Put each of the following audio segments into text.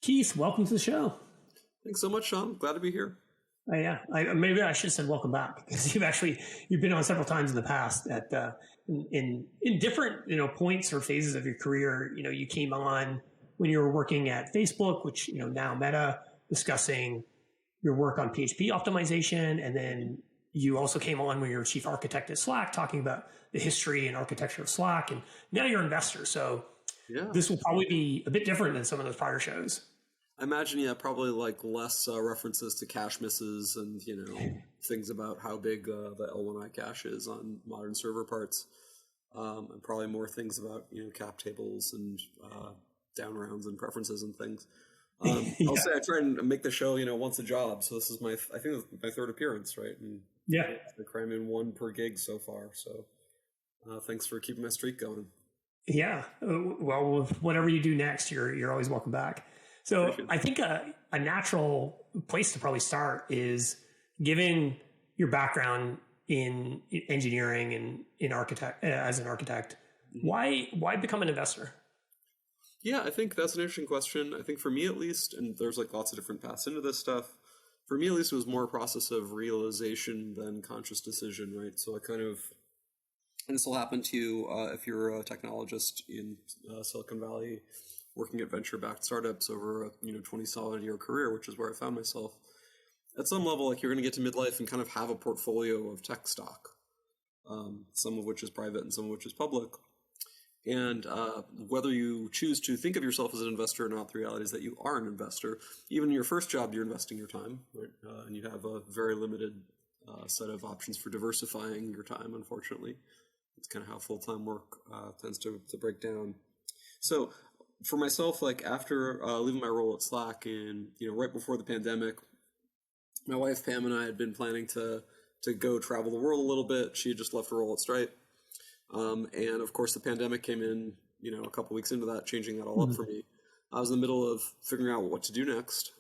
Keith, welcome to the show. Thanks so much, Sean. Glad to be here. Yeah, maybe I should have said welcome back because you've been on several times in the past at in different points or phases of your career. You came on when you were working at Facebook, which now Meta, discussing your work on PHP optimization, and then you also came on when you were chief architect at Slack, talking about the history and architecture of Slack, and now you're an investor. So This will probably be a bit different than some of those prior shows. I imagine, probably like less references to cache misses and, things about how big the L1I cache is on modern server parts. And probably more things about, cap tables and down rounds and preferences and things. I'll say I try and make the show, once a job. So this is I think my third appearance, right? And I cram in one per gig so far. So thanks for keeping my streak going. Yeah. Well, whatever you do next, you're always welcome back. So I think a natural place to probably start is, given your background in engineering and as an architect, why become an investor? Yeah, I think that's an interesting question. I think for me at least, and there's lots of different paths into this stuff, for me at least it was more a process of realization than conscious decision, right? So and this will happen to you if you're a technologist in Silicon Valley, working at venture-backed startups over a 20 solid year career, which is where I found myself. At some level, you're going to get to midlife and kind of have a portfolio of tech stock, some of which is private and some of which is public. And whether you choose to think of yourself as an investor or not, the reality is that you are an investor. Even in your first job, you're investing your time, right? And you have a very limited set of options for diversifying your time, unfortunately. It's kind of how full-time work tends to break down. So for myself, after leaving my role at Slack and, right before the pandemic, my wife Pam and I had been planning to go travel the world a little bit. She had just left her role at Stripe. And of course the pandemic came in, a couple weeks into that, changing that all up for me. I was in the middle of figuring out what to do next.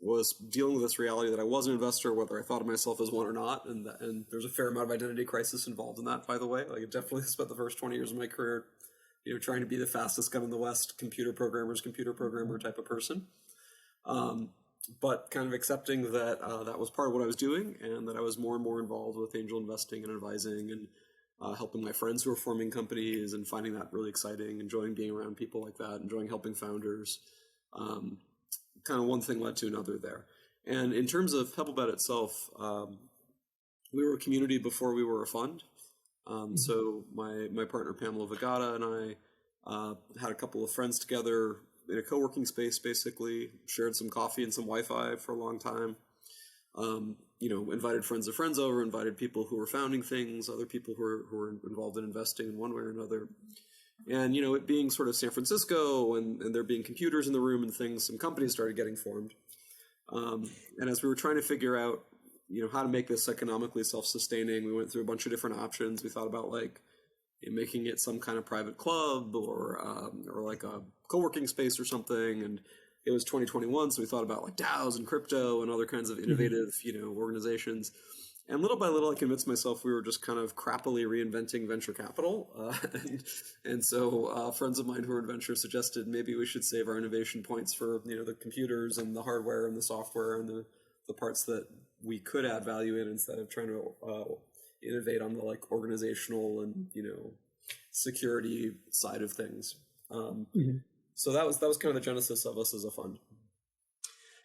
Was dealing with this reality that I was an investor, whether I thought of myself as one or not. And there's a fair amount of identity crisis involved in that, by the way. I definitely spent the first 20 years of my career trying to be the fastest gun in the West, computer programmer type of person. But kind of accepting that that was part of what I was doing, and that I was more and more involved with angel investing and advising and helping my friends who were forming companies, and finding that really exciting, enjoying being around people like that, enjoying helping founders. Kind of one thing led to another there. And in terms of Pebblebed itself, we were a community before we were a fund. So my partner Pamela Vagata and I had a couple of friends together in a co-working space, basically shared some coffee and some Wi-Fi for a long time. Invited friends of friends over, invited people who were founding things, other people who were involved in investing in one way or another. And, it being sort of San Francisco and there being computers in the room and things, some companies started getting formed. And as we were trying to figure out how to make this economically self-sustaining, we went through a bunch of different options. We thought about making it some kind of private club or a co-working space or something. And it was 2021, so we thought about DAOs and crypto and other kinds of innovative, organizations. And little by little, I convinced myself we were just kind of crappily reinventing venture capital. And so friends of mine who were in venture suggested maybe we should save our innovation points for, the computers and the hardware and the software and the parts that we could add value in, instead of trying to innovate on the organizational and, security side of things. So that was kind of the genesis of us as a fund.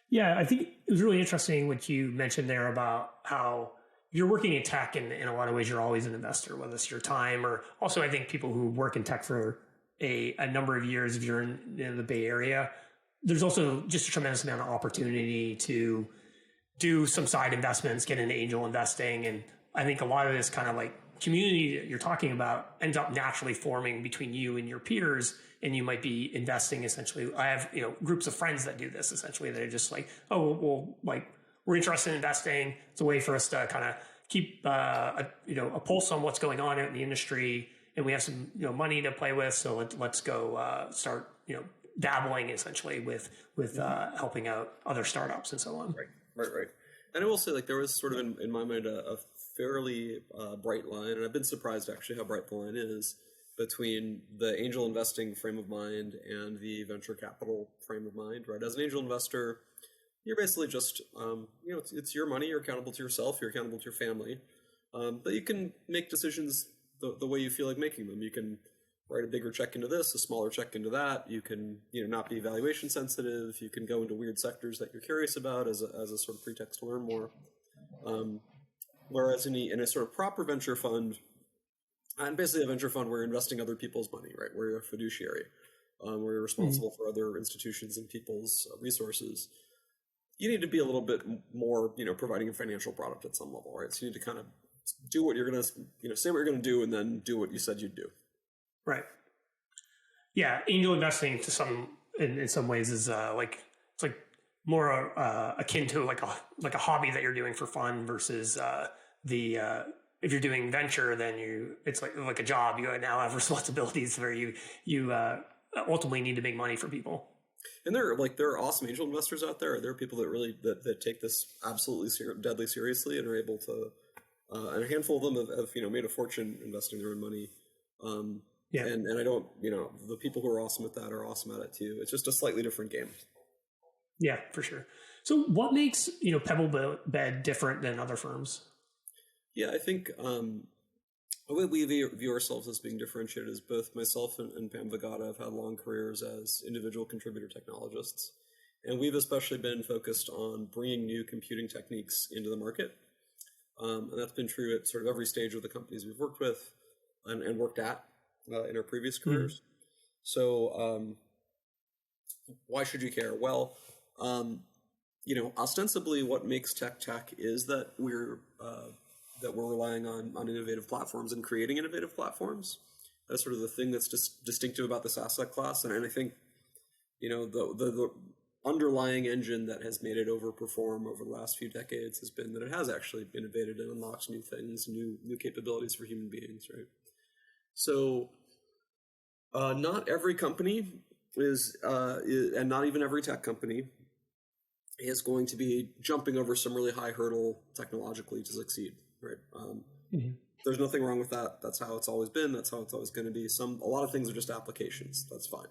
Yeah, I think it was really interesting what you mentioned there about how you're working in tech, and in a lot of ways you're always an investor, whether it's your time or also I think people who work in tech for a number of years, if you're in the Bay Area, there's also just a tremendous amount of opportunity to do some side investments, get into angel investing. And I think a lot of this kind of community that you're talking about ends up naturally forming between you and your peers, and you might be investing essentially. I have, groups of friends that do this essentially. They're just we're interested in investing. It's a way for us to kind of keep a pulse on what's going on out in the industry, and we have some money to play with. So let's go start dabbling essentially with helping out other startups and so on. Right. And I will say, there was sort of in my mind a fairly bright line, and I've been surprised actually how bright the line is between the angel investing frame of mind and the venture capital frame of mind, right? As an angel investor, you're basically just, it's your money. You're accountable to yourself. You're accountable to your family. But you can make decisions the way you feel like making them. You can write a bigger check into this, a smaller check into that. You can, not be valuation sensitive. You can go into weird sectors that you're curious about as a sort of pretext to learn more. Whereas in a sort of proper venture fund, and basically a venture fund where you're investing other people's money, right? Where you're a fiduciary, where you're responsible for other institutions and people's resources. You need to be a little bit more, providing a financial product at some level, right? So you need to kind of do what you're going to, say what you're going to do and then do what you said you'd do. Right. Yeah. Angel investing in some ways is it's like more akin to like a hobby that you're doing for fun versus if you're doing venture, then it's like a job. You now have responsibilities where you ultimately need to make money for people. And there are awesome angel investors out there. There are people that really that take this absolutely deadly seriously and are able to. And a handful of them have made a fortune investing their own money. Yeah. And I don't the people who are awesome at that are awesome at it too. It's just a slightly different game. Yeah, for sure. So what makes Pebblebed different than other firms? Yeah, I think the way we view ourselves as being differentiated is both myself and Pam Vagata have had long careers as individual contributor technologists. And we've especially been focused on bringing new computing techniques into the market. And that's been true at sort of every stage of the companies we've worked with and worked at in our previous careers. Mm-hmm. So why should you care? Well, ostensibly what makes tech is that we're relying on innovative platforms and creating innovative platforms. That's sort of the thing that's just distinctive about this asset class. And I think, the underlying engine that has made it overperform over the last few decades has been that it has actually innovated and unlocked new things, new capabilities for human beings, right? So not every company is and not even every tech company is going to be jumping over some really high hurdle technologically to succeed, right? Mm-hmm. There's nothing wrong with that. That's how it's always been. That's how it's always going to be. A lot of things are just applications. That's fine.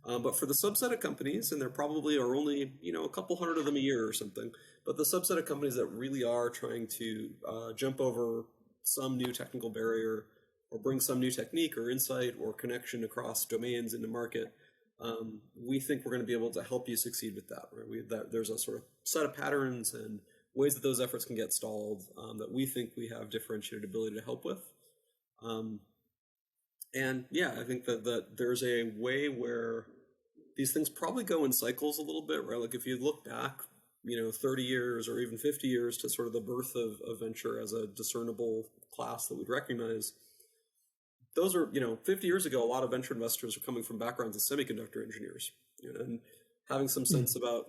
But for the subset of companies, and there probably are only a couple hundred of them a year or something, but the subset of companies that really are trying to jump over some new technical barrier or bring some new technique or insight or connection across domains in the market, we think we're going to be able to help you succeed with that. Right? There's a sort of set of patterns and ways that those efforts can get stalled that we think we have differentiated ability to help with. And yeah, I think that there's a way where these things probably go in cycles a little bit, right? Like if you look back, 30 years or even 50 years to sort of the birth of venture as a discernible class that we'd recognize, those are, 50 years ago, a lot of venture investors are coming from backgrounds as semiconductor engineers, and having some sense about,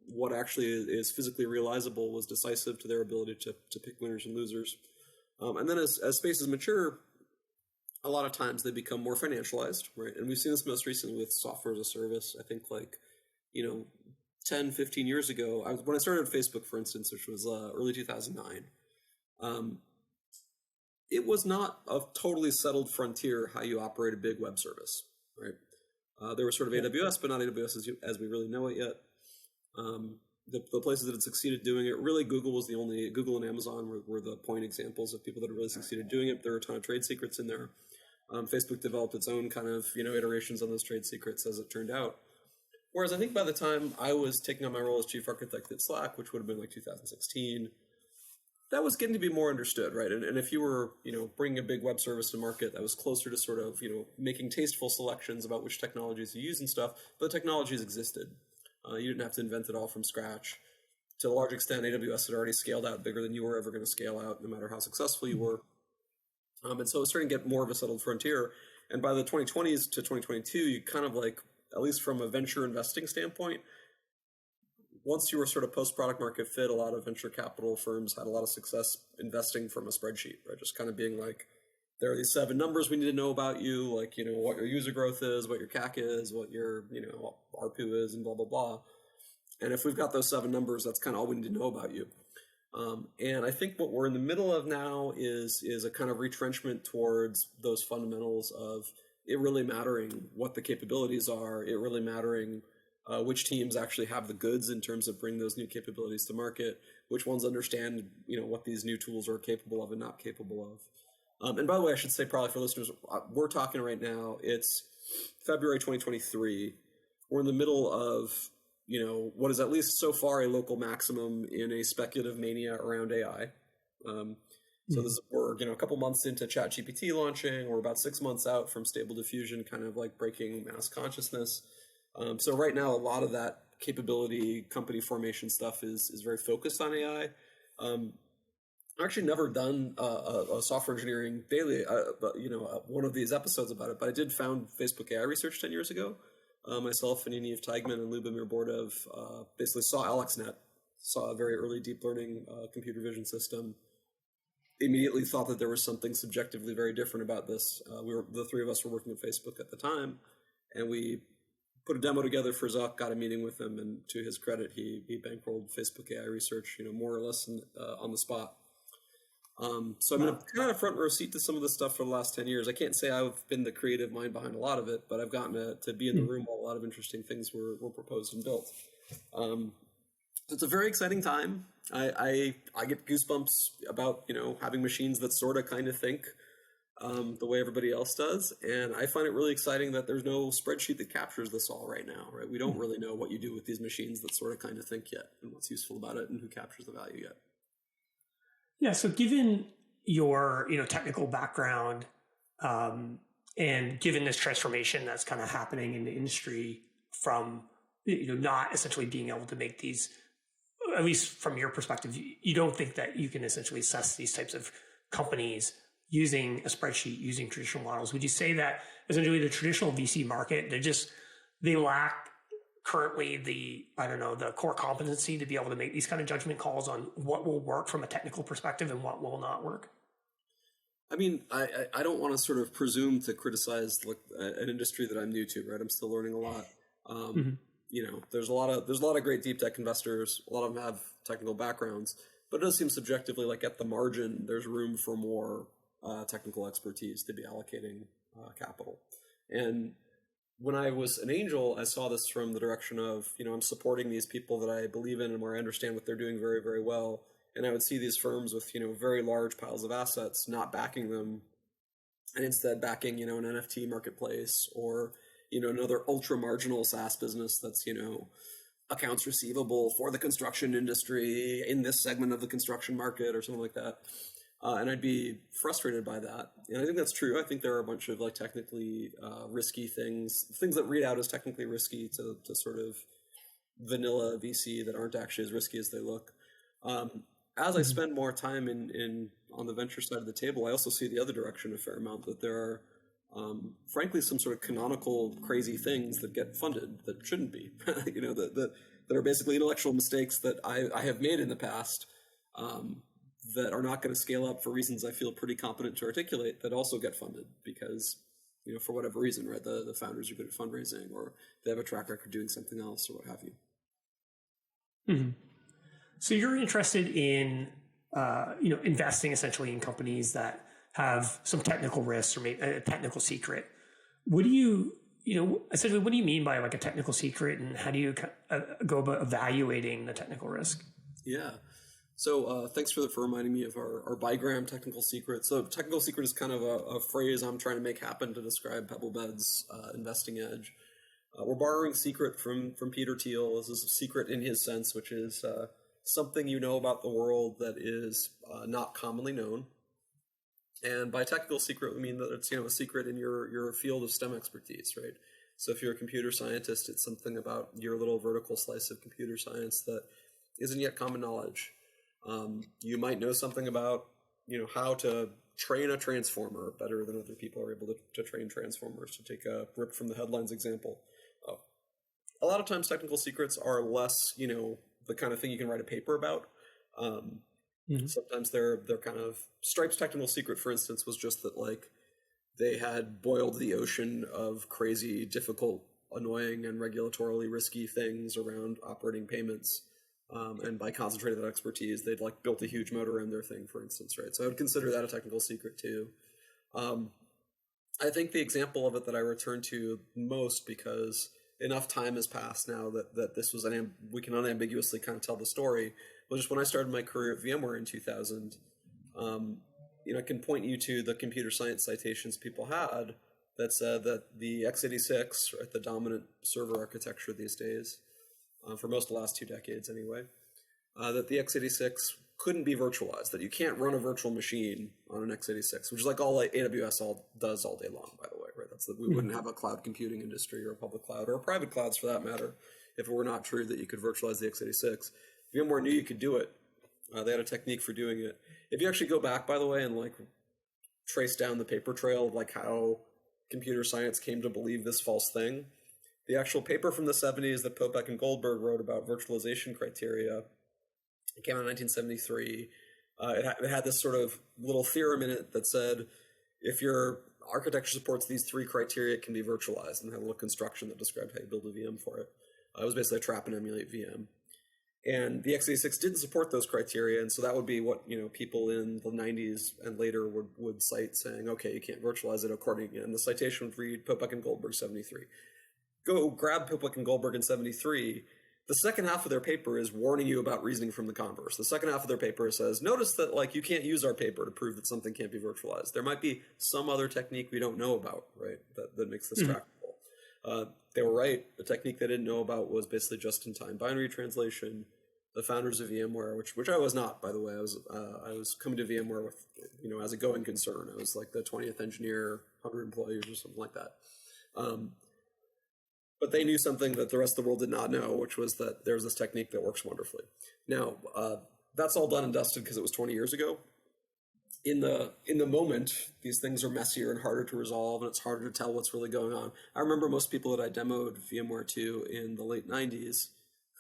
what actually is physically realizable was decisive to their ability to pick winners and losers. And then as spaces mature, a lot of times they become more financialized, right? And we've seen this most recently with software as a service. I think 10, 15 years ago, when I started Facebook, for instance, which was early 2009, it was not a totally settled frontier how you operate a big web service, right? There was sort of AWS, but not AWS as we really know it yet. The places that had succeeded doing it, really Google and Amazon were the point examples of people that had really succeeded doing it. There were a ton of trade secrets in there. Facebook developed its own kind of, iterations on those trade secrets as it turned out. Whereas I think by the time I was taking on my role as chief architect at Slack, which would have been 2016, that was getting to be more understood, right? And if you were, bringing a big web service to market, that was closer to sort of, making tasteful selections about which technologies you use and stuff, but the technologies existed. You didn't have to invent it all from scratch. To a large extent, AWS had already scaled out bigger than you were ever going to scale out, no matter how successful you were. And so it was starting to get more of a settled frontier. And by the 2020s to 2022, you kind of at least from a venture investing standpoint, once you were sort of post-product market fit, a lot of venture capital firms had a lot of success investing from a spreadsheet, right? Just kind of being there are these 7 numbers we need to know about you, what your user growth is, what your CAC is, what your, ARPU is, and blah, blah, blah. And if we've got those 7 numbers, that's kind of all we need to know about you. And I think what we're in the middle of now is a kind of retrenchment towards those fundamentals of it really mattering what the capabilities are, it really mattering which teams actually have the goods in terms of bringing those new capabilities to market, which ones understand, what these new tools are capable of and not capable of. And by the way, I should say probably for listeners, we're talking right now, it's February 2023. We're in the middle of, what is at least so far a local maximum in a speculative mania around AI. So we're, a couple months into ChatGPT launching. We're about 6 months out from Stable Diffusion kind of like breaking mass consciousness. So right now, a lot of that capability company formation stuff is very focused on AI. I've actually never done a software engineering daily, one of these episodes about it, but I did found Facebook AI Research 10 years ago. Myself and Yaniv Teigman and Lubomir Bordov basically saw AlexNet, saw a very early deep learning computer vision system, immediately thought that there was something subjectively very different about this. The three of us were working at Facebook at the time, and we put a demo together for Zuck, got a meeting with him, and to his credit, he bankrolled Facebook AI Research, more or less on the spot. So I'm in a kind of front row seat to some of this stuff for the last 10 years. I can't say I've been the creative mind behind a lot of it, but I've gotten to be in the room while a lot of interesting things were proposed and built. So it's a very exciting time. I get goosebumps about, having machines that sort of kind of think the way everybody else does. And I find it really exciting that there's no spreadsheet that captures this all right now, right? We don't really know what you do with these machines that sort of kind of think yet, and what's useful about it and who captures the value yet. Yeah. So given your, technical background, and given this transformation that's kind of happening in the industry from, not essentially being able to make these, at least from your perspective, you don't think that you can essentially assess these types of companies using a spreadsheet, using traditional models. Would you say that essentially the traditional VC market, they lack currently the core competency to be able to make these kind of judgment calls on what will work from a technical perspective and what will not work? I mean, I don't want to sort of presume to criticize an industry that I'm new to, right? I'm still learning a lot. There's a lot of great deep tech investors. A lot of them have technical backgrounds, but it does seem subjectively like at the margin, there's room for more technical expertise to be allocating capital. And when I was an angel, I saw this from the direction of, I'm supporting these people that I believe in and where I understand what they're doing very, very well. And I would see these firms with, very large piles of assets, not backing them, and instead backing, an NFT marketplace or, another ultra marginal SaaS business that's, accounts receivable for the construction industry in this segment of the construction market or something like that. And I'd be frustrated by that. And I think that's true. I think there are a bunch of technically risky things that read out as technically risky to sort of vanilla VC that aren't actually as risky as they look. As I spend more time on the venture side of the table, I also see the other direction a fair amount, that there are, frankly, some sort of canonical crazy things that get funded that shouldn't be, that are basically intellectual mistakes that I have made in the past, that are not going to scale up for reasons I feel pretty competent to articulate, that also get funded because, for whatever reason, right? The founders are good at fundraising, or they have a track record doing something else, or what have you. Mm-hmm. So you're interested in, investing essentially in companies that have some technical risks or maybe a technical secret. What do you, essentially, what do you mean by like a technical secret, and how do you go about evaluating the technical risk? Yeah. So thanks for reminding me of our bigram technical secret. So technical secret is kind of a phrase I'm trying to make happen to describe Pebblebed's investing edge. We're borrowing secret from Peter Thiel. This is a secret in his sense, which is something about the world that is not commonly known. And by technical secret, we mean that it's a secret in your field of STEM expertise, right? So if you're a computer scientist, it's something about your little vertical slice of computer science that isn't yet common knowledge. You might know something about, how to train a transformer better than other people are able to train transformers, to take a rip from the headlines example. A lot of times technical secrets are less, the kind of thing you can write a paper about. Sometimes they're kind of, Stripe's technical secret, for instance, was just that they had boiled the ocean of crazy, difficult, annoying, and regulatorily risky things around operating payments. And by concentrating that expertise, they'd like built a huge moat around their thing, for instance, right? So I would consider that a technical secret too. I think the example of it that I return to most, because enough time has passed now that this was we can unambiguously kind of tell the story, was just when I started my career at VMware in 2000. I can point you to the computer science citations people had that said that the x86, right, the dominant server architecture these days, for most of the last 2 decades anyway, that the x86 couldn't be virtualized, that you can't run a virtual machine on an x86, which is like all AWS does all day long, by the way, right? We wouldn't have a cloud computing industry or a public cloud or a private clouds for that matter if it were not true that you could virtualize the x86. VMware knew you could do it. They had a technique for doing it. If you actually go back, by the way, and like trace down the paper trail of like how computer science came to believe this false thing, the actual paper from the 70s that Popek and Goldberg wrote about virtualization criteria, it came out in 1973. It had this sort of little theorem in it that said, if your architecture supports these 3 criteria, it can be virtualized, and had a little construction that described how you build a VM for it. It was basically a trap and emulate VM. And the x86 didn't support those criteria, and so that would be what people in the 90s and later would cite, saying, okay, you can't virtualize it according, and the citation would read Popek and Goldberg 73. Go grab Popek and Goldberg in 73. The second half of their paper is warning you about reasoning from the converse. The second half of their paper says, notice that like you can't use our paper to prove that something can't be virtualized. There might be some other technique we don't know about, right, that makes this tractable. They were right. The technique they didn't know about was basically just-in-time binary translation. The founders of VMware, which I was not, by the way. I was coming to VMware with, as a going concern. I was like the 20th engineer, 100 employees or something like that. But they knew something that the rest of the world did not know, which was that there's this technique that works wonderfully. Now, that's all done and dusted because it was 20 years ago. In the moment, these things are messier and harder to resolve, and it's harder to tell what's really going on. I remember most people that I demoed VMware to in the late 90s,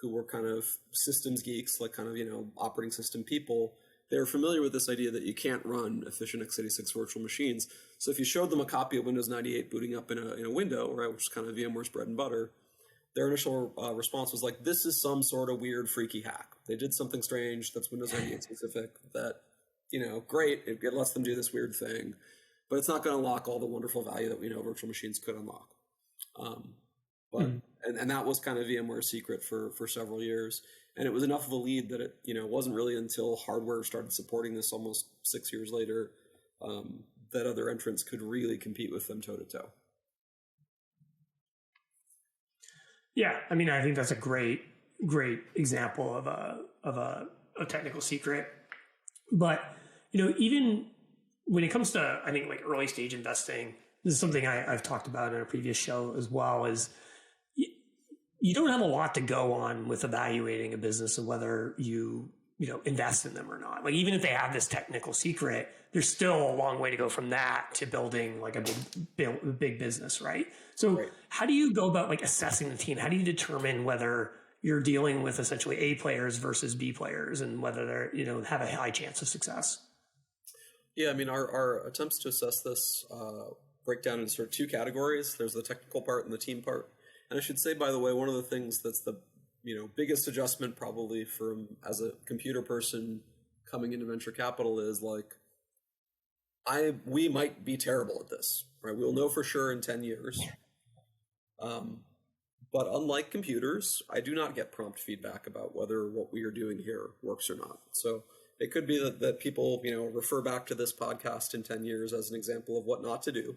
who were kind of systems geeks, like kind of, operating system people, they were familiar with this idea that you can't run efficient x86 virtual machines. So if you showed them a copy of Windows 98 booting up in a window, right, which is kind of VMware's bread and butter, their initial response was like, this is some sort of weird, freaky hack. They did something strange that's Windows 98 specific that, great, it lets them do this weird thing, but it's not going to unlock all the wonderful value that we know virtual machines could unlock. And that was kind of VMware's secret for several years. And it was enough of a lead that it wasn't really until hardware started supporting this almost 6 years later that other entrants could really compete with them toe to toe. Yeah, I mean, I think that's a great example of a technical secret. But even when it comes to, I think, like early stage investing, this is something I've talked about in a previous show as well, is you don't have a lot to go on with evaluating a business and whether you invest in them or not. Like, even if they have this technical secret, there's still a long way to go from that to building like a big business, right? So How do you go about like assessing the team? How do you determine whether you're dealing with essentially A players versus B players and whether they're, have a high chance of success? Yeah, I mean, our attempts to assess this break down into sort of 2 categories. There's the technical part and the team part. And I should say, by the way, one of the things that's the biggest adjustment probably from as a computer person coming into venture capital is like, we might be terrible at this, right? We'll know for sure in 10 years. But unlike computers, I do not get prompt feedback about whether what we are doing here works or not. So it could be that people, refer back to this podcast in 10 years as an example of what not to do.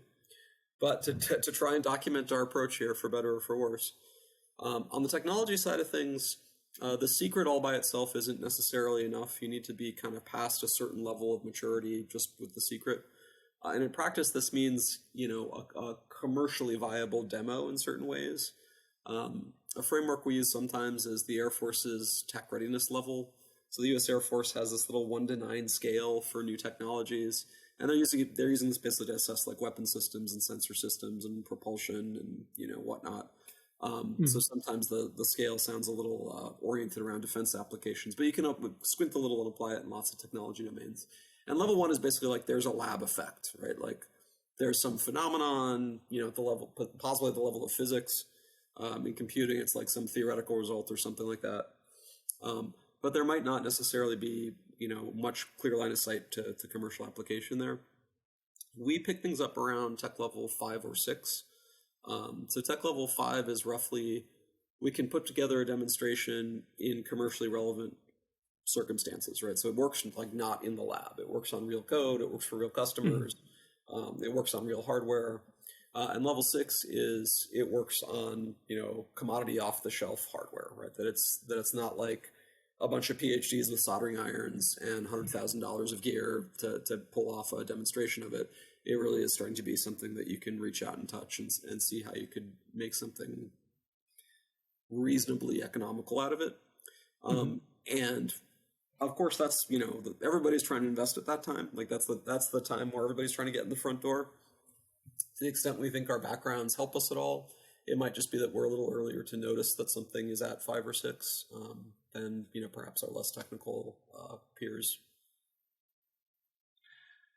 But to try and document our approach here, for better or for worse. On the technology side of things, the secret all by itself isn't necessarily enough. You need to be kind of past a certain level of maturity just with the secret. And in practice, this means, a commercially viable demo in certain ways. A framework we use sometimes is the Air Force's tech readiness level. So the U.S. Air Force has this little 1 to 9 scale for new technologies. And they're using this basically to assess like weapon systems and sensor systems and propulsion and whatnot. So sometimes the scale sounds a little oriented around defense applications, but you can squint a little and apply it in lots of technology domains. And level 1 is basically like there's a lab effect, right? Like there's some phenomenon, at the level, possibly at the level of physics. In computing, it's like some theoretical result or something like that. But there might not necessarily be, much clear line of sight to commercial application there. We pick things up around tech level 5 or 6. So tech level 5 is roughly, we can put together a demonstration in commercially relevant circumstances, right? So it works like not in the lab. It works on real code. It works for real customers. It works on real hardware. And level 6 is it works on, commodity off the shelf hardware, right? That it's not like a bunch of PhDs with soldering irons and $100,000 of gear to pull off a demonstration of it. It really is starting to be something that you can reach out and touch and see how you could make something reasonably economical out of it. And of course, that's, everybody's trying to invest at that time. Like that's the time where everybody's trying to get in the front door. To the extent we think our backgrounds help us at all, it might just be that we're a little earlier to notice that something is at 5 or 6 than, perhaps our less technical peers.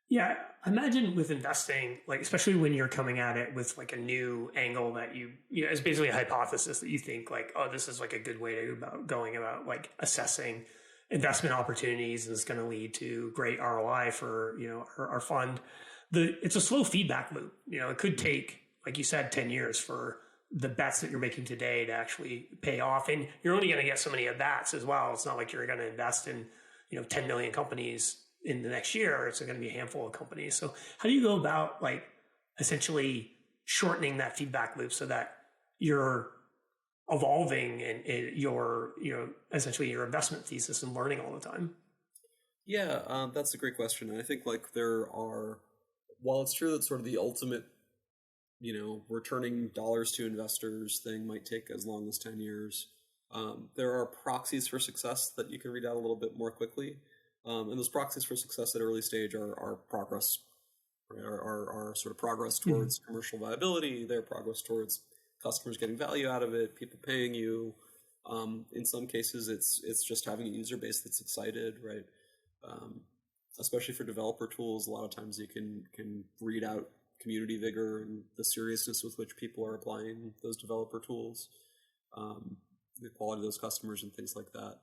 Yeah, I imagine with investing, like especially when you're coming at it with like a new angle that it's basically a hypothesis that you think like, oh, this is like a good way to going about like assessing investment opportunities and it's going to lead to great ROI for our fund. It's a slow feedback loop. It could take, like you said, 10 years for the bets that you're making today to actually pay off, and you're only going to get so many of bets as well. It's not like you're going to invest in 10 million companies in the next year. It's going to be a handful of companies. So how do you go about like essentially shortening that feedback loop so that you're evolving and your essentially your investment thesis and learning all the time? Yeah, that's a great question. And I think like while it's true that sort of the ultimate returning dollars to investors thing might take as long as 10 years, there are proxies for success that you can read out a little bit more quickly. And those proxies for success at early stage are progress, right? Are sort of progress towards commercial viability, their progress towards customers getting value out of it, people paying you. In some cases, it's just having a user base that's excited, right? Especially for developer tools, a lot of times you can read out community vigor and the seriousness with which people are applying those developer tools, the quality of those customers and things like that.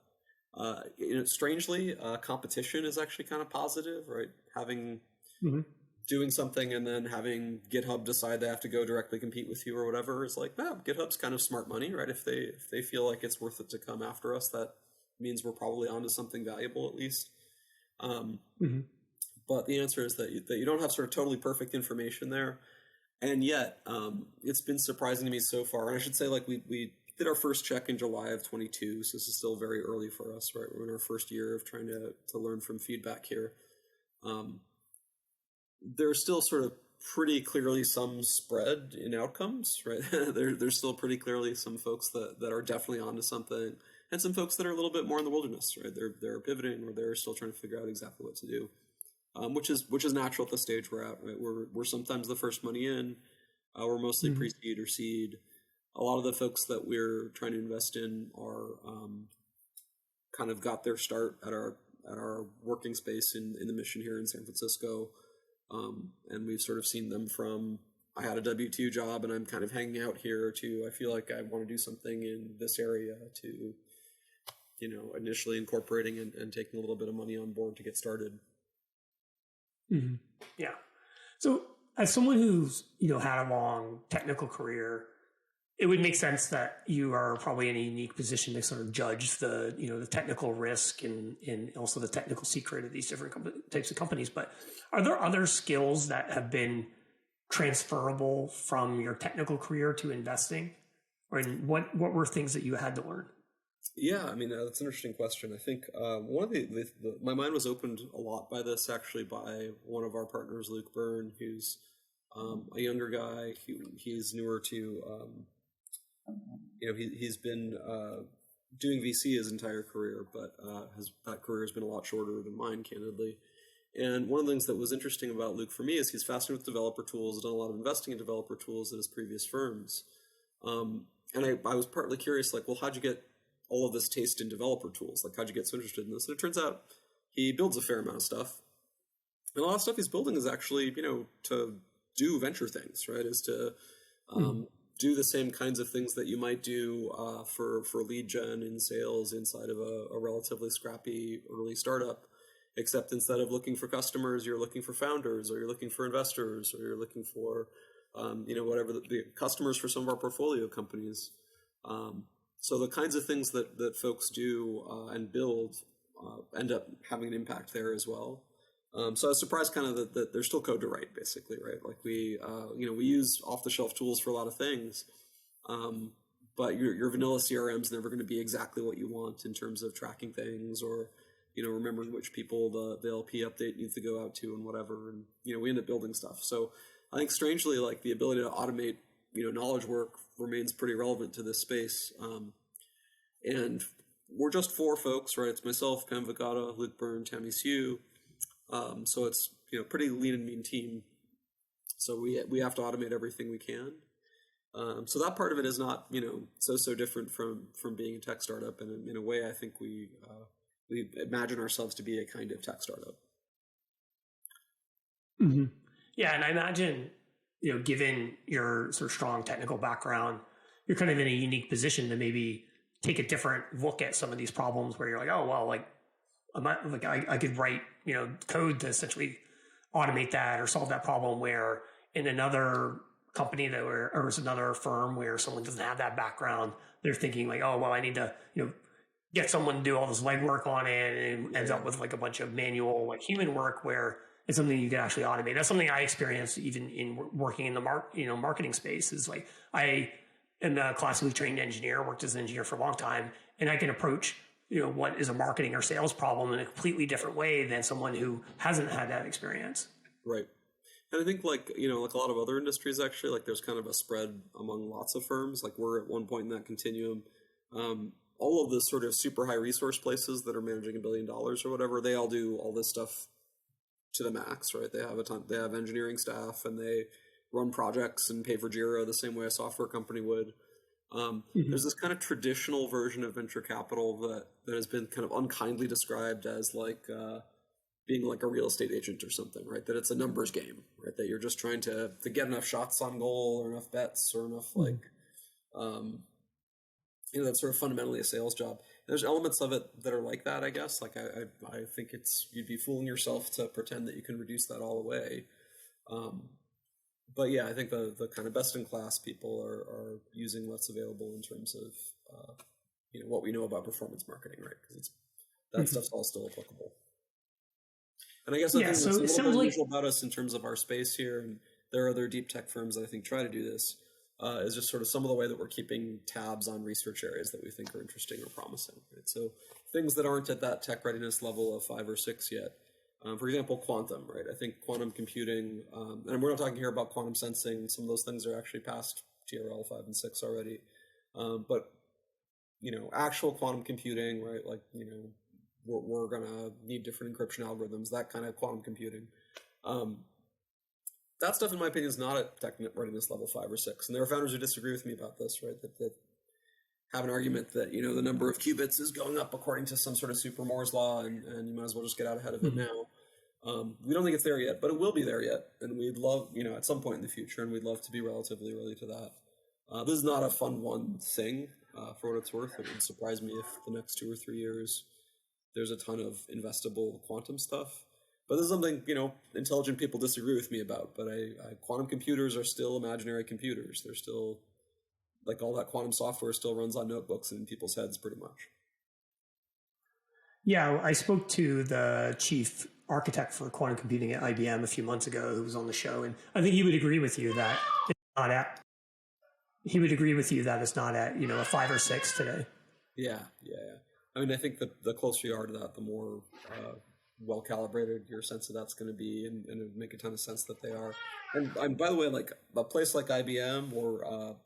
Strangely, competition is actually kind of positive, right? Doing something and then having GitHub decide they have to go directly compete with you or whatever is like, GitHub's kind of smart money, right? If they feel like it's worth it to come after us, that means we're probably onto something valuable at least. But the answer is that you don't have sort of totally perfect information there, and yet it's been surprising to me so far. And I should say, like we did our first check in July of 22, so this is still very early for us, right? We're in our first year of trying to learn from feedback here. There's still sort of pretty clearly some spread in outcomes, right? There's still pretty clearly some folks that are definitely onto something, and some folks that are a little bit more in the wilderness, right? They're pivoting, or they're still trying to figure out exactly what to do, which is natural at the stage we're at, right? We're sometimes the first money in. We're mostly pre-seed or seed. A lot of the folks that we're trying to invest in are kind of got their start at our working space in the mission here in San Francisco. And we've sort of seen them from, I had a W-2 job and I'm kind of hanging out here, to I feel like I want to do something in this area, to, initially incorporating and taking a little bit of money on board to get started. Yeah. So as someone who's, had a long technical career, it would make sense that you are probably in a unique position to sort of judge the, the technical risk and also the technical secret of these different types of companies. But are there other skills that have been transferable from your technical career to investing? Or what were things that you had to learn? Yeah, I mean, that's an interesting question. I think one of my mind was opened a lot by this, actually, by one of our partners, Luke Byrne, who's a younger guy. He's newer to, he's been doing VC his entire career, but that career has been a lot shorter than mine, candidly. And one of the things that was interesting about Luke for me is he's fascinated with developer tools, done a lot of investing in developer tools at his previous firms. And I was partly curious, like, well, how'd you get all of this taste in developer tools? Like, how'd you get so interested in this? And it turns out he builds a fair amount of stuff. And a lot of stuff he's building is actually, to do venture things, right? Is to do the same kinds of things that you might do for lead gen in sales inside of a relatively scrappy early startup, except instead of looking for customers, you're looking for founders, or you're looking for investors, or you're looking for whatever the customers for some of our portfolio companies. So the kinds of things that folks do and build end up having an impact there as well. So I was surprised kind of that there's still code to write, basically, right? Like we use off-the-shelf tools for a lot of things, but your vanilla CRM is never going to be exactly what you want in terms of tracking things or, remembering which people the LP update needs to go out to and whatever. And, we end up building stuff. So I think strangely, like the ability to automate, knowledge work remains pretty relevant to this space. And we're just 4 folks, right? It's myself, Pam Vagata, Luke Byrne, Tammy Sue. So it's pretty lean and mean team. So we have to automate everything we can. So that part of it is not so different from being a tech startup, and in a way I think we imagine ourselves to be a kind of tech startup. Mm-hmm. Yeah, and I imagine given your sort of strong technical background, you're kind of in a unique position to maybe take a different look at some of these problems where you're like, oh well, I could write code to essentially automate that or solve that problem, where in another company or another firm where someone doesn't have that background, they're thinking like, oh well, I need to get someone to do all this legwork on it, and it ends up with like a bunch of manual human work, where it's something you can actually automate. That's something I experienced even in working in the marketing space. Is like I am a classically trained engineer, worked as an engineer for a long time, and I can approach what is a marketing or sales problem in a completely different way than someone who hasn't had that experience. Right. And I think like a lot of other industries, actually, like there's kind of a spread among lots of firms. Like we're at one point in that continuum. All of the sort of super high resource places that are managing $1 billion or whatever, they all do all this stuff to the max, right? They have engineering staff, and they run projects and pay for Jira the same way a software company would. There's this kind of traditional version of venture capital that has been kind of unkindly described as like being like a real estate agent or something, right? That it's a numbers game, right? That you're just trying to get enough shots on goal or enough bets or enough that's sort of fundamentally a sales job. There's elements of it that are like that, I guess. Like I think you'd be fooling yourself to pretend that you can reduce that all away. But yeah, I think the kind of best in class people are using what's available in terms of what we know about performance marketing, right? Because that stuff's all still applicable. And I guess the thing that's a little bit unusual about us in terms of our space here, and there are other deep tech firms that I think try to do this, is just sort of some of the way that we're keeping tabs on research areas that we think are interesting or promising. Right? So things that aren't at that tech readiness level of 5 or 6 yet. For example, quantum, right? I think quantum computing, and we're not talking here about quantum sensing. Some of those things are actually past TRL 5 and 6 already. But, actual quantum computing, right? Like, we're going to need different encryption algorithms, that kind of quantum computing. That stuff, in my opinion, is not at tech readiness level 5 or 6. And there are founders who disagree with me about this, right? That have an argument that, the number of qubits is going up according to some sort of super Moore's law, and you might as well just get out ahead of it now. We don't think it's there yet, but it will be there yet. And we'd love, at some point in the future, and we'd love to be relatively early to that. This is not a fund one thing, for what it's worth. It would surprise me if the next 2 or 3 years there's a ton of investable quantum stuff. But this is something, intelligent people disagree with me about. But quantum computers are still imaginary computers. They're still, like, all that quantum software still runs on notebooks and in people's heads pretty much. Yeah, I spoke to the chief architect for quantum computing at IBM a few months ago, who was on the show, and I think he would agree with you that it's not at. He would agree with you that it's not at a 5 or 6 today. Yeah. I mean, I think that the closer you are to that, the more well calibrated your sense of that's going to be, and it would make a ton of sense that they are. And by the way, like a place like IBM or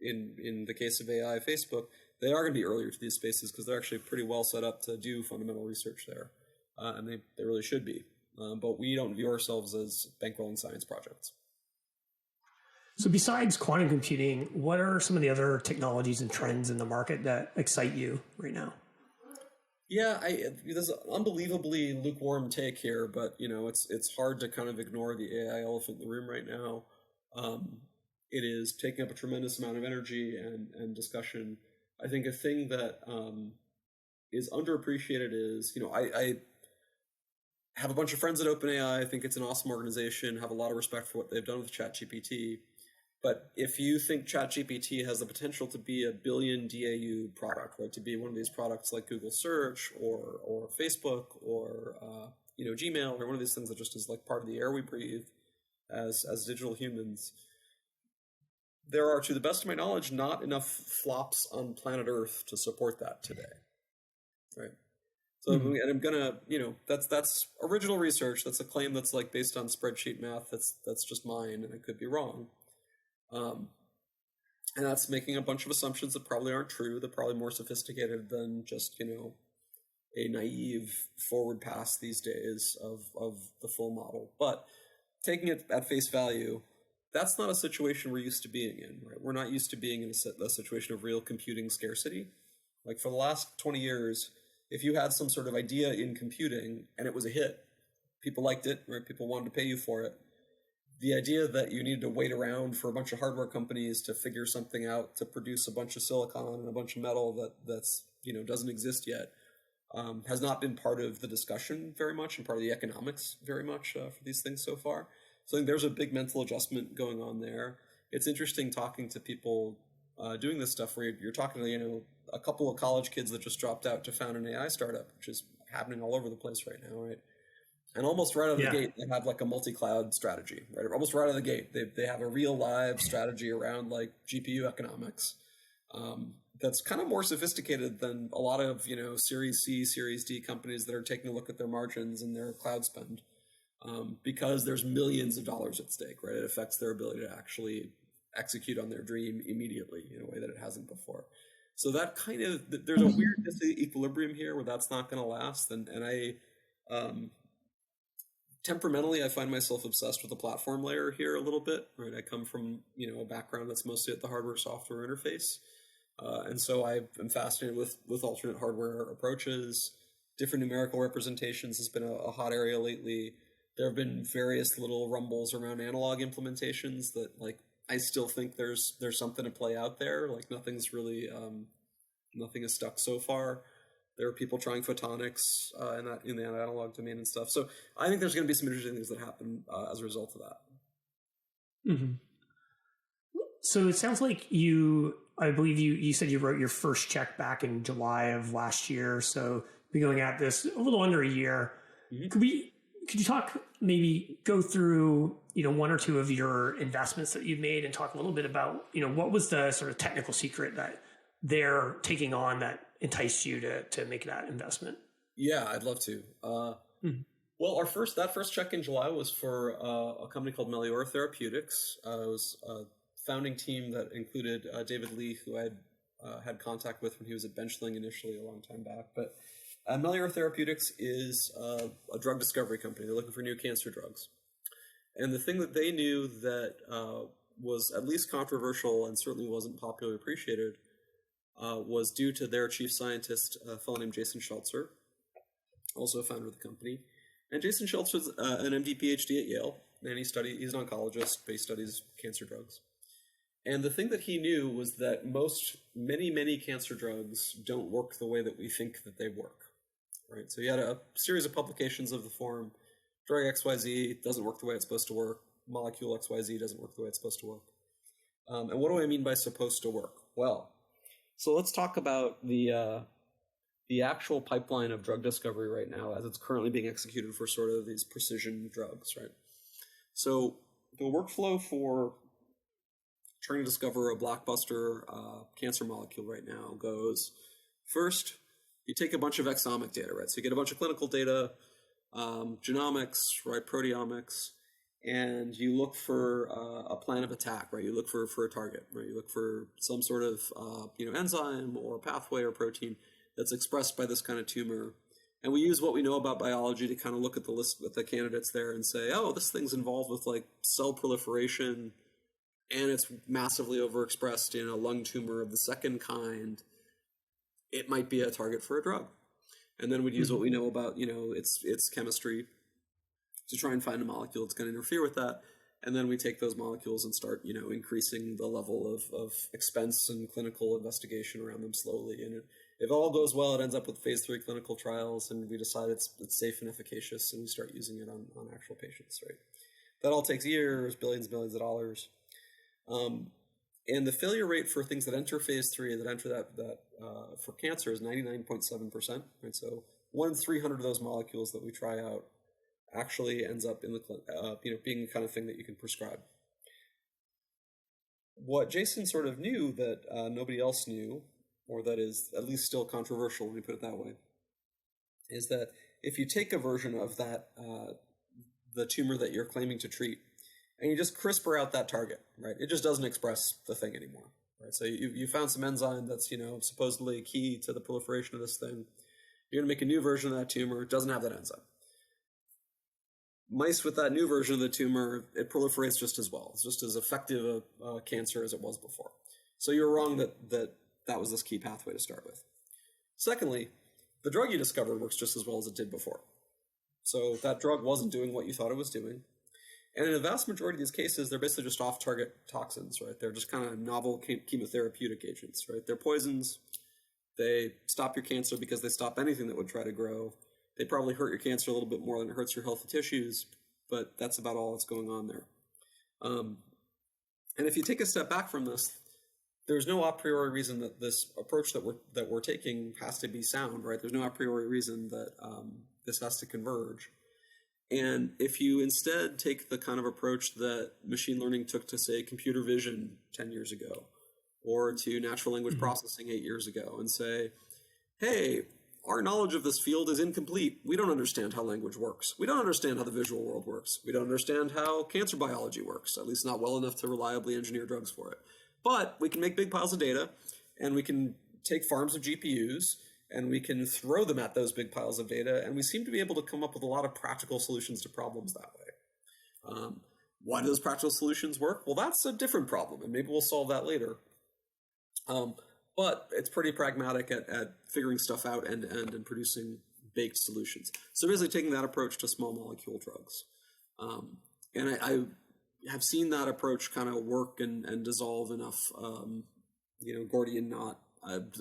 in the case of AI, Facebook, they are going to be earlier to these spaces because they're actually pretty well set up to do fundamental research there, and they really should be. But we don't view ourselves as bankrolling science projects. So besides quantum computing, what are some of the other technologies and trends in the market that excite you right now? Yeah, there's an unbelievably lukewarm take here, but it's hard to kind of ignore the AI elephant in the room right now. it is taking up a tremendous amount of energy and discussion. I think a thing that is underappreciated is, I have a bunch of friends at OpenAI. I think it's an awesome organization, have a lot of respect for what they've done with ChatGPT. But if you think ChatGPT has the potential to be a billion DAU product, right, to be one of these products like Google Search or Facebook or Gmail, or one of these things that just is like part of the air we breathe as digital humans, there are, to the best of my knowledge, not enough flops on planet Earth to support that today, right? So, and I'm gonna, that's original research. That's a claim that's like based on spreadsheet math. That's just mine, and I could be wrong. And that's making a bunch of assumptions that probably aren't true. They're probably more sophisticated than just, a naive forward pass these days of the full model. But taking it at face value, that's not a situation we're used to being in, right? We're not used to being in a situation of real computing scarcity. Like for the last 20 years, if you had some sort of idea in computing and it was a hit, people liked it, right? People wanted to pay you for it. The idea that you needed to wait around for a bunch of hardware companies to figure something out to produce a bunch of silicon and a bunch of metal that's doesn't exist yet has not been part of the discussion very much and part of the economics very much for these things so far. So I think there's a big mental adjustment going on there. It's interesting talking to people doing this stuff where you're talking to a couple of college kids that just dropped out to found an AI startup, which is happening all over the place right now, right? And almost right out of the gate, they have like a multi-cloud strategy, right? Almost right out of the gate, they have a real live strategy around like GPU economics that's kind of more sophisticated than a lot of, Series C, Series D companies that are taking a look at their margins and their cloud spend because there's millions of dollars at stake, right? It affects their ability to actually execute on their dream immediately in a way that it hasn't before. So that kind of, there's a weird equilibrium here where that's not going to last. And I... temperamentally, I find myself obsessed with the platform layer here a little bit, right? I come from, a background that's mostly at the hardware-software interface. And so I am fascinated with alternate hardware approaches. Different numerical representations has been a hot area lately. There have been various little rumbles around analog implementations that, like, I still think there's something to play out there. Like, nothing's really, nothing is stuck so far. There are people trying photonics in the analog domain and stuff. So I think there's going to be some interesting things that happen as a result of that. Mm-hmm. So it sounds like I believe you said you wrote your first check back in July of last year. So we're going at this a little under a year. Mm-hmm. Could you talk, maybe go through, one or two of your investments that you've made and talk a little bit about, what was the sort of technical secret that they're taking on that enticed you to make that investment? Yeah, I'd love to. Well, that first check in July was for a company called Milliora Therapeutics. It was a founding team that included David Lee, who I had contact with when he was at Benchling initially a long time back. But Milliora Therapeutics is a drug discovery company. They're looking for new cancer drugs. And the thing that they knew that was at least controversial and certainly wasn't popularly appreciated was due to their chief scientist, a fellow named Jason Schultzer, also a founder of the company. And Jason Schultzer was an MD PhD at Yale, and he's an oncologist, but he studies cancer drugs. And the thing that he knew was that many cancer drugs don't work the way that we think that they work, right? So he had a series of publications of the form, drug XYZ doesn't work the way it's supposed to work, molecule XYZ doesn't work the way it's supposed to work. And what do I mean by supposed to work? Well, so let's talk about the actual pipeline of drug discovery right now as it's currently being executed for sort of these precision drugs, right? So the workflow for trying to discover a blockbuster cancer molecule right now goes, first, you take a bunch of exomic data, right? So you get a bunch of clinical data, genomics, right, proteomics, and you look for a plan of attack, right? You look for a target, right? You look for some sort of enzyme or pathway or protein that's expressed by this kind of tumor. And we use what we know about biology to kind of look at the list with the candidates there and say, oh, this thing's involved with like cell proliferation and it's massively overexpressed in a lung tumor of the second kind. It might be a target for a drug. And then we'd use what we know about, its chemistry to try and find a molecule that's going to interfere with that. And then we take those molecules and start, increasing the level of expense and clinical investigation around them slowly. And if all goes well, it ends up with phase 3 clinical trials, and we decide it's safe and efficacious, and we start using it on actual patients, right? That all takes years, billions and billions of dollars. And the failure rate for things that enter phase 3, that enter that for cancer, is 99.7%, right? So 1 in 300 of those molecules that we try out actually ends up in the being the kind of thing that you can prescribe. What Jason sort of knew that nobody else knew, or that is at least still controversial, let me put it that way, is that if you take a version of that the tumor that you're claiming to treat, and you just CRISPR out that target, right? It just doesn't express the thing anymore, right? So you found some enzyme that's supposedly key to the proliferation of this thing. You're going to make a new version of that tumor. It doesn't have that enzyme. Mice with that new version of the tumor, it proliferates just as well. It's just as effective a cancer as it was before. So you're wrong that was this key pathway to start with. Secondly, the drug you discovered works just as well as it did before. So that drug wasn't doing what you thought it was doing. And in a vast majority of these cases, they're basically just off-target toxins, right? They're just kind of novel chemotherapeutic agents, right? They're poisons. They stop your cancer because they stop anything that would try to grow. They probably hurt your cancer a little bit more than it hurts your healthy tissues, but that's about all that's going on there. And if you take a step back from this, there's no a priori reason that this approach that we're taking has to be sound, right? There's no a priori reason that this has to converge. And if you instead take the kind of approach that machine learning took to, say, computer vision 10 years ago, or to natural language processing 8 years ago, and say, hey, our knowledge of this field is incomplete. We don't understand how language works. We don't understand how the visual world works. We don't understand how cancer biology works, at least not well enough to reliably engineer drugs for it. But we can make big piles of data, and we can take farms of GPUs, and we can throw them at those big piles of data, and we seem to be able to come up with a lot of practical solutions to problems that way. Why do those practical solutions work? Well, that's a different problem, and maybe we'll solve that later. But it's pretty pragmatic at figuring stuff out end-to-end and producing baked solutions. So basically taking that approach to small molecule drugs. And I have seen that approach kind of work and dissolve enough, Gordian knot,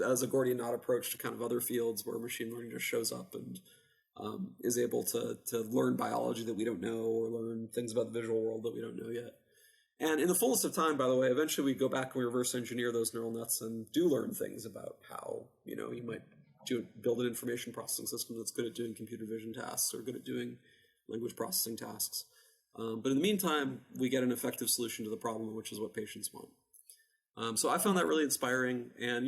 as a Gordian knot approach to kind of other fields where machine learning just shows up and is able to learn biology that we don't know, or learn things about the visual world that we don't know yet. And in the fullness of time, by the way, eventually we go back and we reverse engineer those neural nets and do learn things about how, you might build an information processing system that's good at doing computer vision tasks or good at doing language processing tasks. But in the meantime, we get an effective solution to the problem, which is what patients want. So I found that really inspiring, and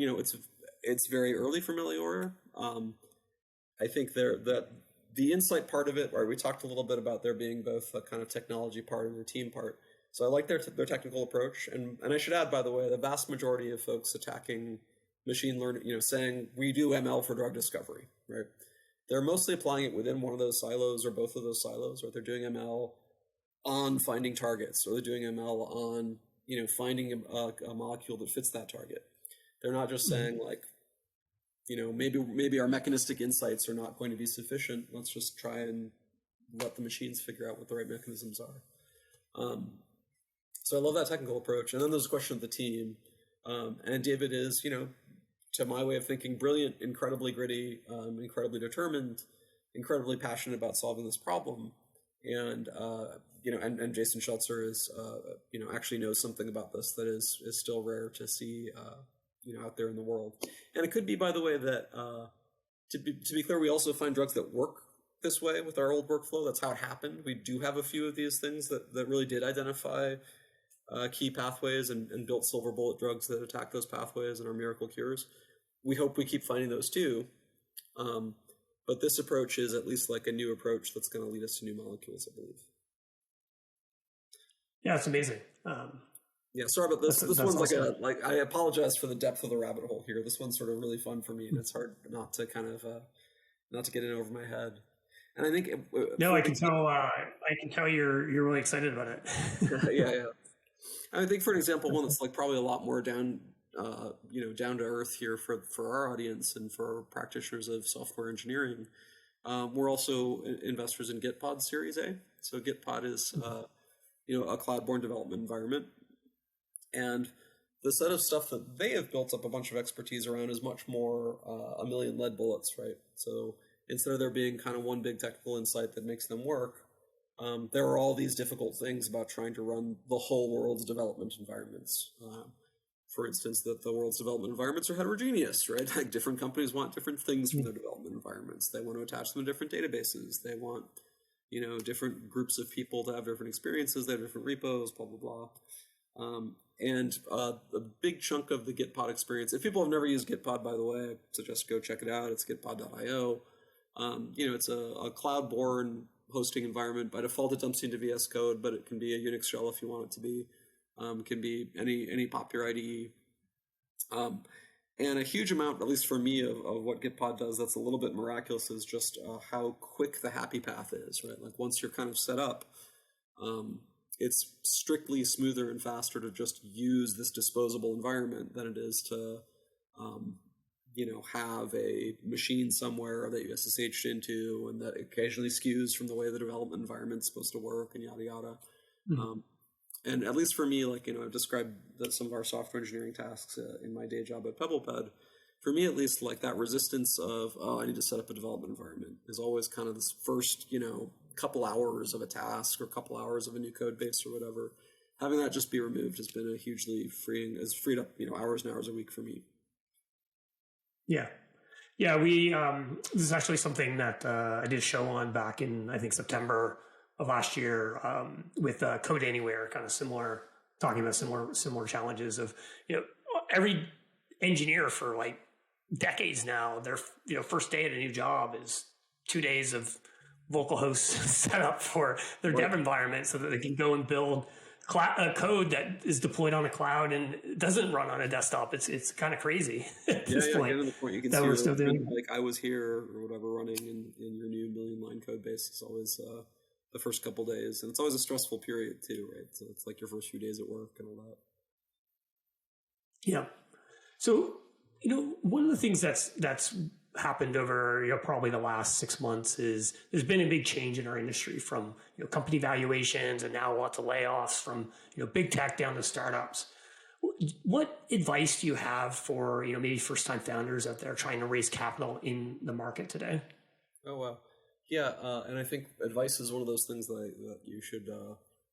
it's very early for Milliora. I think that the insight part of it, or we talked a little bit about there being both a kind of technology part and a team part. So I like their technical approach, and I should add, by the way, the vast majority of folks attacking machine learning, saying we do ML for drug discovery, right? They're mostly applying it within one of those silos or both of those silos, or they're doing ML on finding targets, or they're doing ML on finding a molecule that fits that target. They're not just saying like, maybe our mechanistic insights are not going to be sufficient. Let's just try and let the machines figure out what the right mechanisms are. So I love that technical approach. And then there's a question of the team. And David is, to my way of thinking, brilliant, incredibly gritty, incredibly determined, incredibly passionate about solving this problem. And, and Jason Schultzer is, actually knows something about this that is still rare to see, out there in the world. And it could be, by the way, that, to be clear, we also find drugs that work this way with our old workflow. That's how it happened. We do have a few of these things that really did identify key pathways and built silver bullet drugs that attack those pathways and are miracle cures. We hope we keep finding those too. But this approach is at least like a new approach that's going to lead us to new molecules, I believe. Yeah, it's amazing. Yeah, sorry about this. This one's awesome. I apologize for the depth of the rabbit hole here. This one's sort of really fun for me, and it's hard not to kind of not to get in over my head. And I think I can tell. I can tell you're really excited about it. yeah. I think, for an example, one that's like probably a lot more down to earth here for our audience and for practitioners of software engineering. We're also investors in GetPod Series A. So GetPod is a cloud-born development environment. And the set of stuff that they have built up a bunch of expertise around is much more a million lead bullets, right? So instead of there being kind of one big technical insight that makes them work, there are all these difficult things about trying to run the whole world's development environments. For instance, that the world's development environments are heterogeneous, right? Like different companies want different things from their development environments. They want to attach them to different databases. They want, different groups of people to have different experiences. They have different repos, blah, blah, blah. And a big chunk of the GetPod experience, if people have never used GetPod, by the way, I suggest go check it out. It's getpod.io. It's a cloud-born hosting environment. By default, it dumps into VS Code, but it can be a Unix shell if you want it to be. It can be any popular IDE. And a huge amount, at least for me, of what GetPod does that's a little bit miraculous is just how quick the happy path is, right? Like once you're kind of set up, it's strictly smoother and faster to just use this disposable environment than it is to, have a machine somewhere that you SSH'd into and that occasionally skews from the way the development environment's supposed to work and yada, yada. Mm-hmm. And at least for me, I've described some of our software engineering tasks in my day job at Pebblebed. For me, at least, that resistance of, I need to set up a development environment is always kind of this first, couple hours of a task or couple hours of a new code base or whatever. Having that just be removed has been a hugely has freed up, hours and hours a week for me. Yeah. Yeah, we, this is actually something that I did a show on back in, I think, September of last year with Code Anywhere, kind of similar, talking about similar challenges of, every engineer for decades now, their first day at a new job is 2 days of local hosts set up for their dev environment so that they can go and build code that is deployed on a cloud and doesn't run on a desktop. It's kind of crazy at this point. Getting to the point you can see we're still doing. I was here or whatever running in your new million line code base. It's always the first couple days, and it's always a stressful period too, right? So it's like your first few days at work and all that. Yeah. So, one of the things that's happened over, probably the last 6 months is there's been a big change in our industry from, company valuations and now lots of layoffs from, big tech down to startups. What advice do you have for, maybe first time founders out there trying to raise capital in the market today? Oh, wow. Yeah. And I think advice is one of those things that you should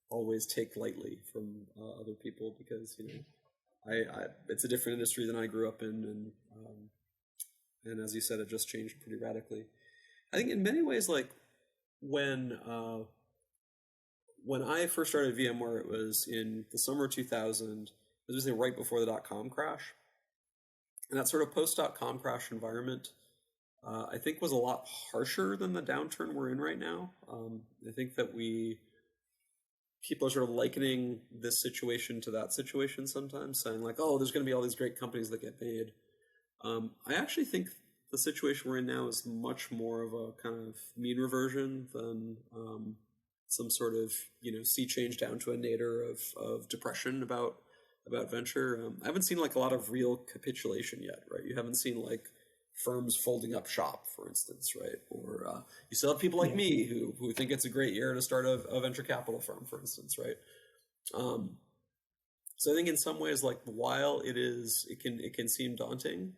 always take lightly from other people because, it's a different industry than I grew up in, and as you said, it just changed pretty radically. I think in many ways, when I first started VMware, it was in the summer of 2000. It was right before the .com crash, and that sort of post.com crash environment, I think, was a lot harsher than the downturn we're in right now. I think that people are sort of likening this situation to that situation sometimes, saying oh, there's going to be all these great companies that get made. I actually think the situation we're in now is much more of a kind of mean reversion than some sort of sea change down to a nadir of depression about venture. I haven't seen a lot of real capitulation yet, right? You haven't seen firms folding up shop, for instance, right? Or you still have people like me who think it's a great year to start a venture capital firm, for instance, right? So I think in some ways, while it can seem daunting,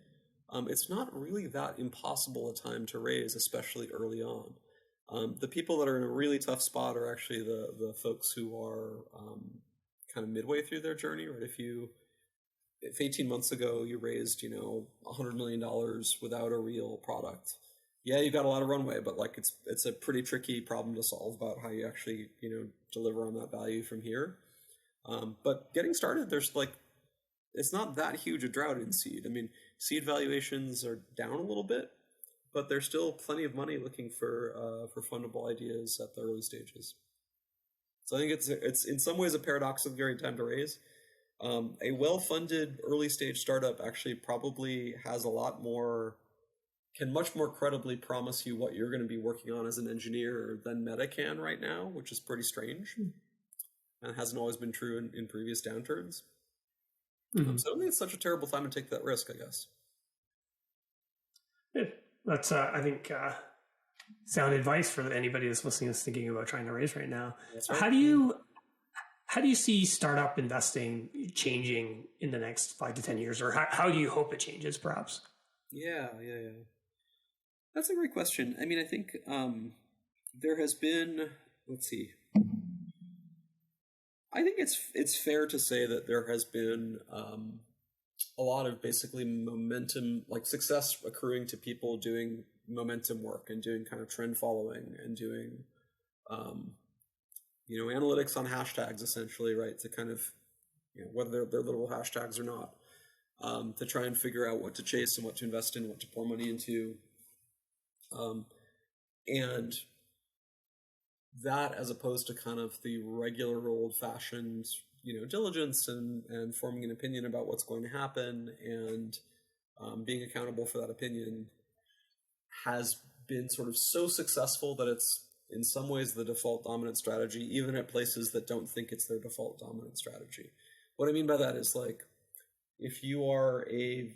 it's not really that impossible a time to raise, especially early on. The people that are in a really tough spot are actually the folks who are kind of midway through their journey, right? If 18 months ago you raised, $100 million without a real product, yeah, you've got a lot of runway, but it's a pretty tricky problem to solve about how you actually, deliver on that value from here. But getting started, there's it's not that huge a drought in seed. I mean, seed valuations are down a little bit, but there's still plenty of money looking for fundable ideas at the early stages. So I think it's in some ways a paradox of great time to raise. A well-funded early stage startup actually probably has can much more credibly promise you what you're going to be working on as an engineer than Meta can right now, which is pretty strange. And it hasn't always been true in previous downturns. Mm-hmm. So I don't think it's such a terrible time to take that risk, I guess. Yeah, that's, I think, sound advice for anybody that's listening that's thinking about trying to raise right now. That's right. How do you how do you see startup investing changing in the next 5 to 10 years, or how do you hope it changes, perhaps? Yeah. That's a great question. I mean, I think there has been, let's see, I think it's fair to say that there has been a lot of basically momentum, like success accruing to people doing momentum work and doing kind of trend following and doing, analytics on hashtags essentially, right? To kind of, whether they're little hashtags or not, to try and figure out what to chase and what to invest in, what to pour money into. And that, as opposed to kind of the regular old fashioned, diligence and forming an opinion about what's going to happen and being accountable for that opinion, has been sort of so successful that it's in some ways the default dominant strategy, even at places that don't think it's their default dominant strategy. What I mean by that is, like, if you are a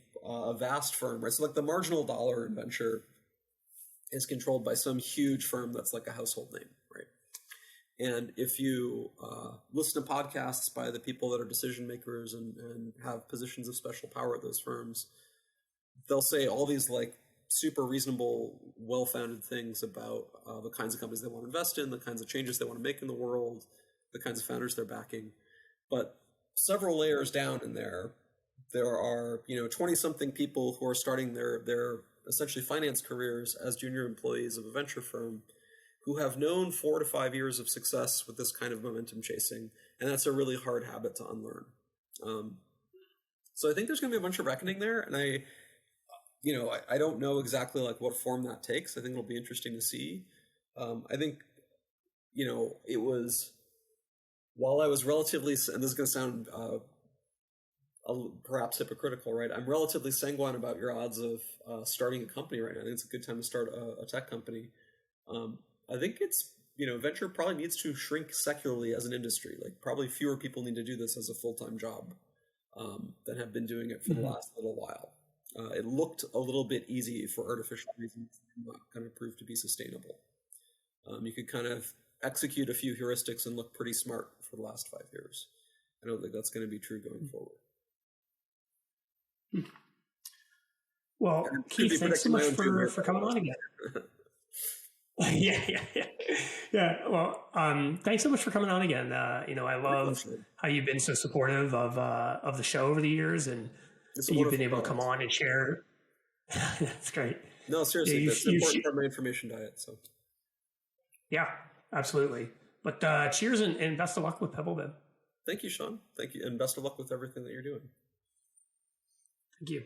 vast firm, right? So like the marginal dollar in venture is controlled by some huge firm that's like a household name, right? And if you listen to podcasts by the people that are decision makers and have positions of special power at those firms, they'll say all these like super reasonable, well-founded things about the kinds of companies they want to invest in, the kinds of changes they want to make in the world, the kinds of founders they're backing. But several layers down in there are 20-something people who are starting their essentially finance careers as junior employees of a venture firm, who have known 4 to 5 years of success with this kind of momentum chasing, and that's a really hard habit to unlearn. So I think there's going to be a bunch of reckoning there, and I don't know exactly like what form that takes. I think it'll be interesting to see. I think it was, while I was relatively, and this is going to sound perhaps hypocritical, right? I'm relatively sanguine about your odds of starting a company right now. I think it's a good time to start a tech company. I think it's, venture probably needs to shrink secularly as an industry. Like, probably fewer people need to do this as a full-time job than have been doing it for the last little while. It looked a little bit easy for artificial reasons, not kind of proved to be sustainable. You could kind of execute a few heuristics and look pretty smart for the last 5 years. I don't think that's going to be true going forward. Well, Keith, thanks so much for coming on again. Yeah. Well, thanks so much for coming on again. I love how you've been so supportive of the show over the years, and you've been able to come on and share. That's great. No, seriously, that's important for my information diet. So, yeah, absolutely. But cheers and best of luck with Pebblebed. Thank you, Sean. Thank you, and best of luck with everything that you're doing. Thank you.